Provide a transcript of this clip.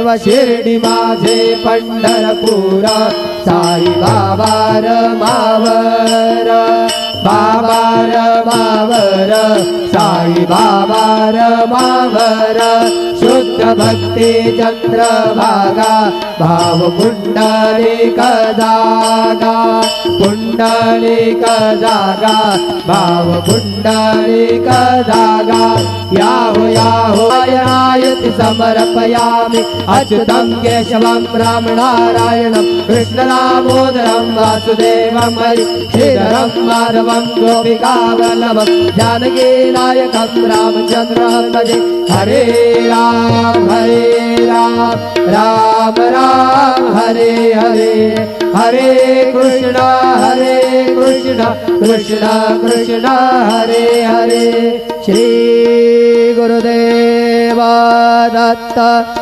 देव शिर्डी माझे पंढरपूर साई बाबा रमावर बाबा रमावर साई बाबा रमावर शुद्ध भक्ती चंद्रभागा भाव पुंडलिक जागा पुंडलिक जागा भाव पुंडलिक जागा याहो याहो नारायणायति समर्पयामि अच्युतं केशवं राम नारायणं कृष्णदामोदरं वासुदेवं हरि श्रीधरं माधवं गोपिकावल्लभं जानकीनायकं रामचन्द्रं भजे हरे राम राम राम हरे हरे हरे कृष्ण कृष्ण कृष्ण हरे हरे श्री गुरुदेव दत्त।